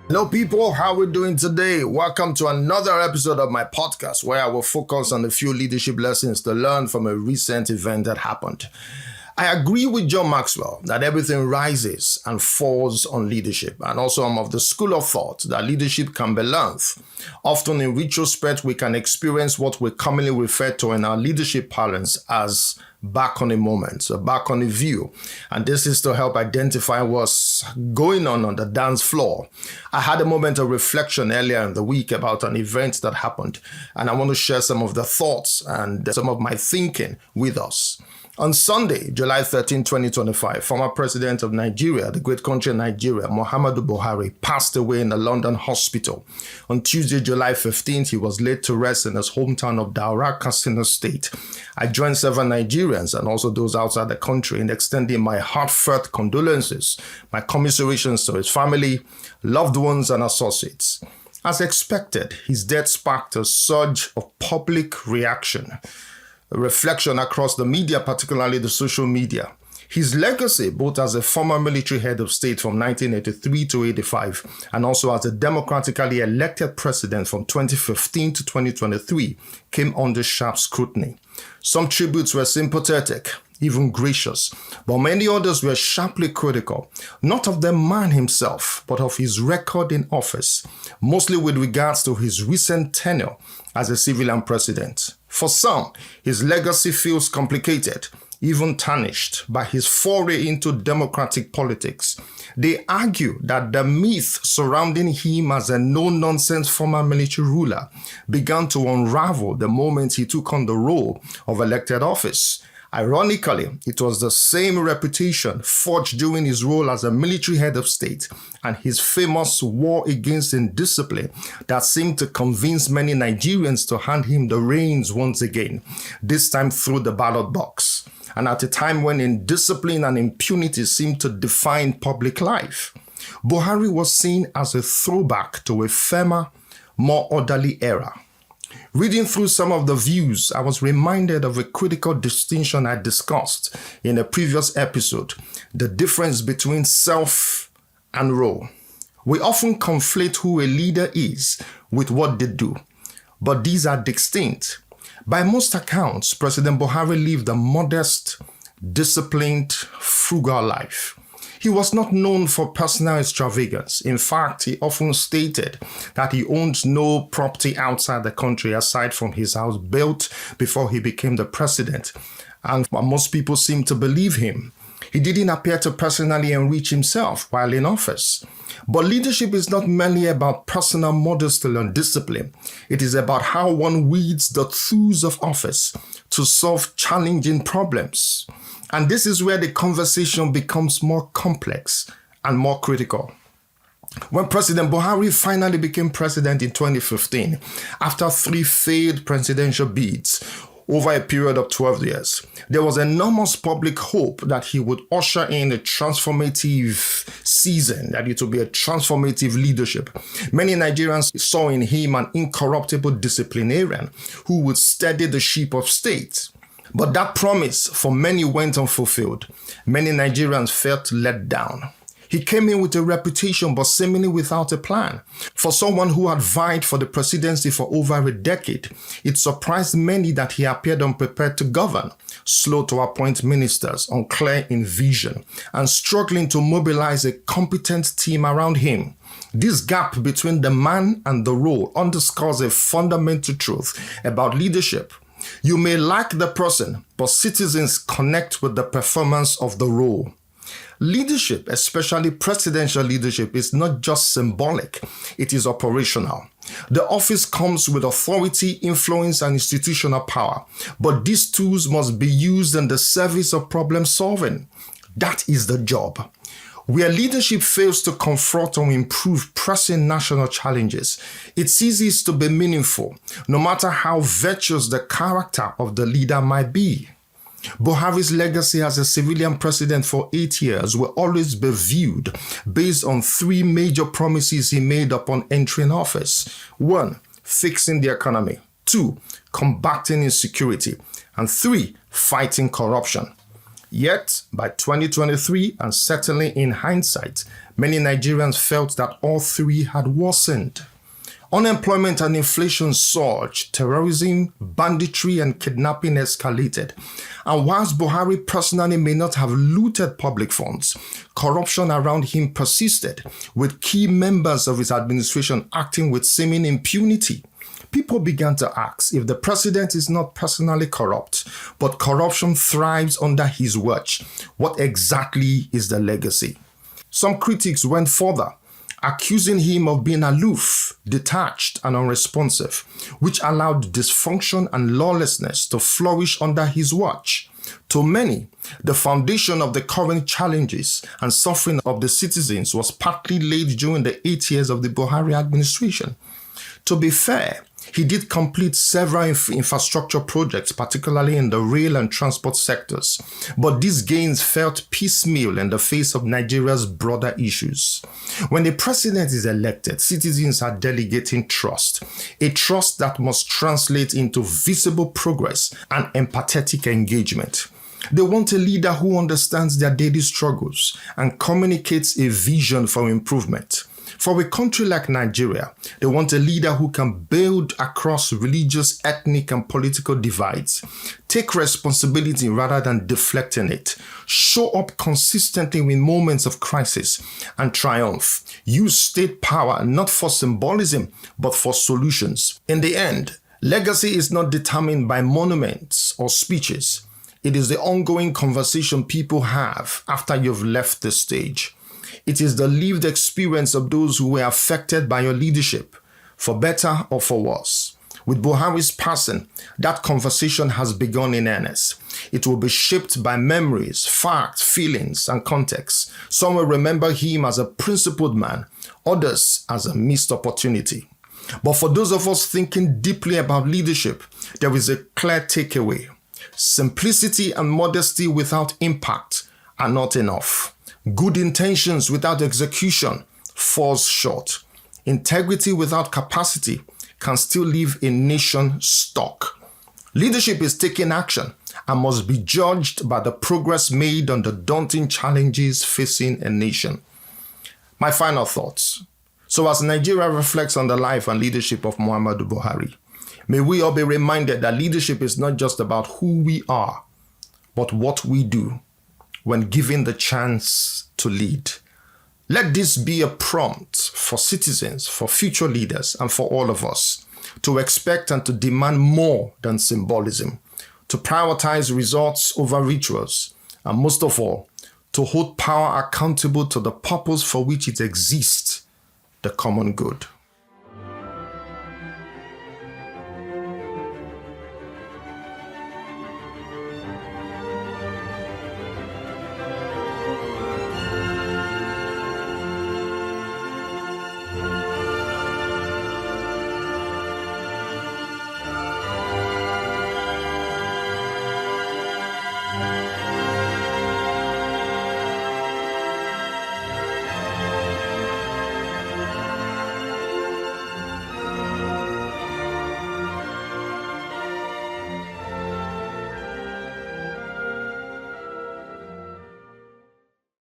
Hello people, how are we doing today? Welcome to another episode of my podcast where I will focus on a few leadership lessons to learn from a recent event that happened. I agree with John Maxwell that everything rises and falls on leadership, and also I'm of the school of thought that leadership can be learned. Often in retrospect, we can experience what we commonly refer to in our leadership parlance as back on a moment, or back on a view. And this is to help identify what's going on the dance floor. I had a moment of reflection earlier in the week about an event that happened, and I want to share some of the thoughts and some of my thinking with us. On Sunday, July 13, 2025, former president of Nigeria, the great country of Nigeria, Muhammadu Buhari, passed away in a London hospital. On Tuesday, July 15th, he was laid to rest in his hometown of Daura, Katsina State. I joined several Nigerians and also those outside the country in extending my heartfelt condolences, my commiserations to his family, loved ones, and associates. As expected, his death sparked a surge of public reaction. A reflection across the media, particularly the social media. His legacy, both as a former military head of state from 1983 to 85, and also as a democratically elected president from 2015 to 2023, came under sharp scrutiny. Some tributes were sympathetic, even gracious, but many others were sharply critical, not of the man himself, but of his record in office, mostly with regards to his recent tenure as a civilian president. For some, his legacy feels complicated, even tarnished by his foray into democratic politics. They argue that the myth surrounding him as a no-nonsense former military ruler began to unravel the moment he took on the role of elected office. Ironically, it was the same reputation forged during his role as a military head of state and his famous war against indiscipline that seemed to convince many Nigerians to hand him the reins once again, this time through the ballot box, and at a time when indiscipline and impunity seemed to define public life. Buhari was seen as a throwback to a firmer, more orderly era. Reading through some of the views, I was reminded of a critical distinction I discussed in a previous episode, the difference between self and role. We often conflate who a leader is with what they do, but these are distinct. By most accounts, President Buhari lived a modest, disciplined, frugal life. He was not known for personal extravagance. In fact, he often stated that he owned no property outside the country aside from his house built before he became the president. And most people seem to believe him. He didn't appear to personally enrich himself while in office. But leadership is not merely about personal modesty and discipline. It is about how one wields the tools of office to solve challenging problems. And this is where the conversation becomes more complex and more critical. When President Buhari finally became president in 2015, after 3 failed presidential bids over a period of 12 years, there was enormous public hope that he would usher in a transformative season, that it would be a transformative leadership. Many Nigerians saw in him an incorruptible disciplinarian who would steady the ship of state. But that promise for many went unfulfilled. Many Nigerians felt let down. He came in with a reputation but seemingly without a plan. For someone who had vied for the presidency for over a decade, it surprised many that he appeared unprepared to govern, slow to appoint ministers, unclear in vision, and struggling to mobilize a competent team around him. This gap between the man and the role underscores a fundamental truth about leadership. You may like the person, but citizens connect with the performance of the role. Leadership, especially presidential leadership, is not just symbolic, it is operational. The office comes with authority, influence, and institutional power, but these tools must be used in the service of problem solving. That is the job. Where leadership fails to confront or improve pressing national challenges, it ceases to be meaningful, no matter how virtuous the character of the leader might be. Buhari's legacy as a civilian president for 8 years will always be viewed based on 3 major promises he made upon entering office. 1, fixing the economy. 2, combating insecurity. And 3, fighting corruption. Yet, by 2023, and certainly in hindsight, many Nigerians felt that all three had worsened. Unemployment and inflation surged, terrorism, banditry, and kidnapping escalated. And whilst Buhari personally may not have looted public funds, corruption around him persisted, with key members of his administration acting with seeming impunity. People began to ask if the president is not personally corrupt, but corruption thrives under his watch, what exactly is the legacy? Some critics went further, accusing him of being aloof, detached, and unresponsive, which allowed dysfunction and lawlessness to flourish under his watch. To many, the foundation of the current challenges and suffering of the citizens was partly laid during the 8 years of the Buhari administration. To be fair, he did complete several infrastructure projects, particularly in the rail and transport sectors, but these gains felt piecemeal in the face of Nigeria's broader issues. When the president is elected, citizens are delegating trust, a trust that must translate into visible progress and empathetic engagement. They want a leader who understands their daily struggles and communicates a vision for improvement. For a country like Nigeria, they want a leader who can build across religious, ethnic, and political divides, take responsibility rather than deflecting it, show up consistently in moments of crisis and triumph, use state power not for symbolism, but for solutions. In the end, legacy is not determined by monuments or speeches. It is the ongoing conversation people have after you've left the stage. It is the lived experience of those who were affected by your leadership, for better or for worse. With Buhari's passing, that conversation has begun in earnest. It will be shaped by memories, facts, feelings, and context. Some will remember him as a principled man, others as a missed opportunity. But for those of us thinking deeply about leadership, there is a clear takeaway. Simplicity and modesty without impact are not enough. Good intentions without execution falls short. Integrity without capacity can still leave a nation stuck. Leadership is taking action and must be judged by the progress made on the daunting challenges facing a nation. My final thoughts. So as Nigeria reflects on the life and leadership of Muhammadu Buhari, may we all be reminded that leadership is not just about who we are, but what we do when given the chance to lead. Let this be a prompt for citizens, for future leaders, and for all of us to expect and to demand more than symbolism, to prioritize results over rituals, and most of all, to hold power accountable to the purpose for which it exists, the common good.